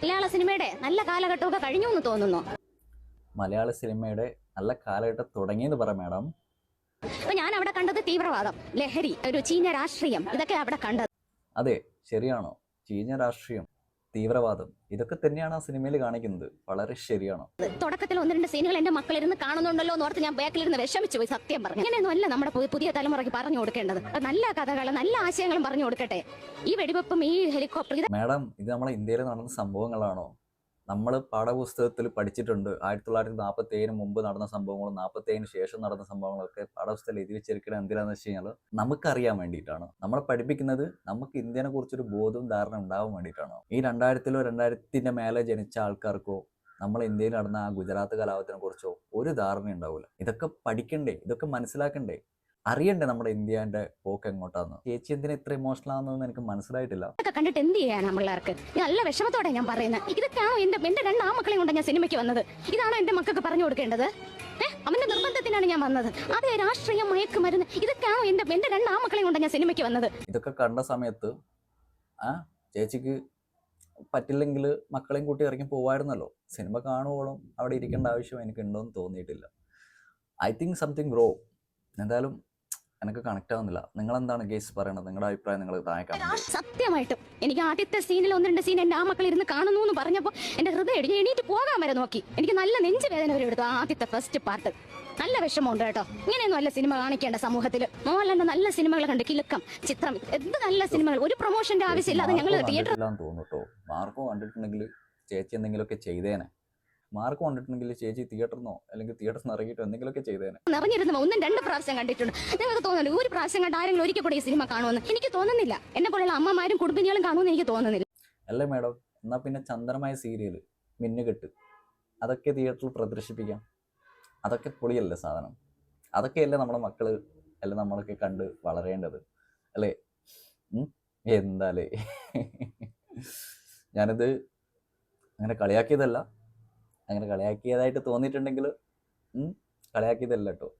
മലയാള സിനിമയുടെ നല്ല കാലഘട്ടമൊക്കെ കഴിഞ്ഞു എന്ന് തോന്നുന്നു. മലയാള സിനിമയുടെ നല്ല കാലഘട്ടം തുടങ്ങിയെന്ന് പറ മാഡം. അപ്പൊ ഞാൻ അവിടെ കണ്ടത് തീവ്രവാദം, ലഹരി, ഒരു ചീഞ്ഞ രാഷ്ട്രീയം, ഇതൊക്കെ അവിടെ കണ്ടത്. അതെ, ശരിയാണോ? ചീഞ്ഞ രാഷ്ട്രീയം, തീവ്രവാദം, ഇതൊക്കെ തന്നെയാണ് ആ സിനിമയിൽ കാണിക്കുന്നത്. വളരെ ശരിയാണോ? തുടക്കത്തിൽ ഒന്ന് രണ്ട് സീനുകൾ എന്റെ മക്കളിരുന്ന് കാണുന്നുണ്ടല്ലോ എന്ന് ഓർത്ത് ഞാൻ ബാക്കിലിരുന്ന് വിഷമിച്ചു പോയി. സത്യം പറഞ്ഞു, ഇങ്ങനെയൊന്നും അല്ല നമ്മുടെ പുതിയ തലമുറയ്ക്ക് പറഞ്ഞു കൊടുക്കേണ്ടത്. നല്ല കഥകൾ, നല്ല ആശയങ്ങളും പറഞ്ഞു കൊടുക്കട്ടെ. ഈ വെടിവെപ്പും ഈ ഹെലികോപ്റ്റർ, മാഡം, ഇത് നമ്മളെ ഇന്ത്യയിൽ നടന്ന സംഭവങ്ങളാണോ? നമ്മൾ പാഠപുസ്തകത്തിൽ പഠിച്ചിട്ടുണ്ട്. 1947 മുമ്പ് നടന്ന സംഭവങ്ങളും 47 ശേഷം നടന്ന സംഭവങ്ങളൊക്കെ പാഠപുസ്തകത്തിൽ എഴുതി വെച്ചിരിക്കുന്നത് എന്തിനാന്ന് വെച്ച് കഴിഞ്ഞാൽ നമുക്കറിയാൻ വേണ്ടിയിട്ടാണ്. നമ്മളെ പഠിപ്പിക്കുന്നത് നമുക്ക് ഇന്ത്യനെ കുറിച്ചൊരു ബോധവും ധാരണ ഉണ്ടാവാൻ വേണ്ടിയിട്ടാണ്. ഈ 2000-ലോ 2000-ന്റെ മേലെ ജനിച്ച ആൾക്കാർക്കോ നമ്മളെ ഇന്ത്യയിൽ നടന്ന ആ ഗുജറാത്ത് കലാപത്തിനെ കുറിച്ചോ ഒരു ധാരണ ഉണ്ടാവില്ല. ഇതൊക്കെ പഠിക്കണ്ടേ, ഇതൊക്കെ മനസ്സിലാക്കണ്ടേ, അറിയണ്ടേ നമ്മുടെ ഇന്ത്യന്റെ പോക്ക് എങ്ങോട്ടാന്ന്. ചേച്ചി എന്തിനാ ഇത്ര ഇമോഷണൽ ആണെന്ന് എനിക്ക് മനസ്സിലായിട്ടില്ല. കണ്ടിട്ട് എന്ത് ചെയ്യാനാ പിള്ളേർക്ക്? നല്ല വിഷമത്തോടെ ഞാൻ പറയുന്നത്. ഇതൊക്കെയാണോ എന്റെ 2 ആമക്കളെയും കൊണ്ട് ഞാൻ സിനിമയ്ക്ക് വന്നത്? ഇതാണോ എന്റെ മക്കൾക്ക് പറഞ്ഞു കൊടുക്കേണ്ടത്? അവന്റെ നിർബന്ധത്തിനാണ് ഞാൻ വന്നത്. അതേ രാഷ്ട്രീയം, മയക്കുമരുന്ന്, ഇതൊക്കെയാണോ എന്റെ 2 ആമക്കളെയും കൊണ്ട് ഞാൻ സിനിമയ്ക്ക് വന്നത്? ഇതൊക്കെ കണ്ട സമയത്ത് ചേച്ചിക്ക് പറ്റില്ലെങ്കിൽ മക്കളെയും കൂട്ടി ഇറങ്ങി പോവായിരുന്നല്ലോ. സിനിമ കാണുവോളം അവിടെ ഇരിക്കേണ്ട ആവശ്യം എനിക്ക് ഉണ്ടോയെന്ന് തോന്നിയിട്ടില്ല. ഐ തിങ്ക് സംതിങ് റോ. എന്തായാലും എനിക്ക് കണക്ട് ആവുന്നില്ല. നിങ്ങൾ എന്താണ് ഗേസ് പറയണത്? നിങ്ങളുടെ അഭിപ്രായം നിങ്ങൾ താഴെ കാണുന്നത്. സത്യമായിട്ടും എനിക്ക് ആദ്യത്തെ സീനിൽ 1-2 സീൻ എന്റെ ആമക്കൾ ഇരുന്ന് കാണുന്നു എന്ന് പറഞ്ഞപ്പോൾ എന്റെ ഹൃദയം ഇടിഞ്ഞ് എണീറ്റ് പോകാൻ വരെ നോക്കി. എനിക്ക് നല്ല നെഞ്ചുവേദന വരെ എടുത്തു ആദ്യത്തെ ഫസ്റ്റ് പാർട്ട്. നല്ല വിഷമമുണ്ട് കേട്ടോ. ഇങ്ങനെയൊന്നും അല്ല സിനിമ കാണിക്കേണ്ട സമൂഹത്തിൽ. മോഹൻലാലിന്റെ നല്ല സിനിമകൾ കണ്ട്, കിലുക്കം, ചിത്രം, എന്ത് നല്ല സിനിമകൾ. ഒരു പ്രൊമോഷന്റെ ആവശ്യമില്ലാതെ ഞങ്ങൾ തിയേറ്ററിൽ തോന്നുട്ടോ. മാർക്കോ കണ്ടിട്ടുണ്ടെങ്കിൽ ചേച്ചി എന്തെങ്കിലുമൊക്കെ ചെയ്തേനെ. മാർക്ക് കണ്ടിട്ടുണ്ടെങ്കിൽ ചേച്ചി തിയേറ്ററിനോ അല്ലെങ്കിൽ തിയേറ്ററിൽ നിന്ന് ഇറങ്ങിയിട്ടോ എന്തെങ്കിലുമൊക്കെ ചെയ്തേനെ. നിറഞ്ഞിരുന്നു 1-2 പ്രാവശ്യം കണ്ടിട്ടുണ്ട്. നിങ്ങൾക്ക് തോന്നുന്നില്ല ഒരു പ്രാവശ്യം കണ്ട് ആരെങ്കിലും ഒരിക്കൽ കൂടി ഈ സിനിമ കാണുമെന്ന്? എനിക്ക് തോന്നുന്നില്ല. എന്നെ പോലുള്ള അമ്മമാരും കുടുംബിനികളും കാണുമെന്ന് എനിക്ക് തോന്നുന്നില്ല. അല്ലേ മാഡം? എന്നാൽ പിന്നെ ചന്ദ്രമായ സീരിയൽ, മിന്നുകെട്ട്, അതൊക്കെ തിയേറ്ററിൽ പ്രദർശിപ്പിക്കാം. അതൊക്കെ പൊളിയല്ലേ സാധനം? അതൊക്കെയല്ലേ നമ്മളെ മക്കള് അല്ലെ നമ്മളൊക്കെ കണ്ട് വളരേണ്ടത് അല്ലേ? എന്താലേ ഞാനിത് അങ്ങനെ കളിയാക്കിയതല്ല. അങ്ങനെ കളിയാക്കിയതായിട്ട് തോന്നിയിട്ടുണ്ടെങ്കിൽ കളിയാക്കിയതല്ല കേട്ടോ.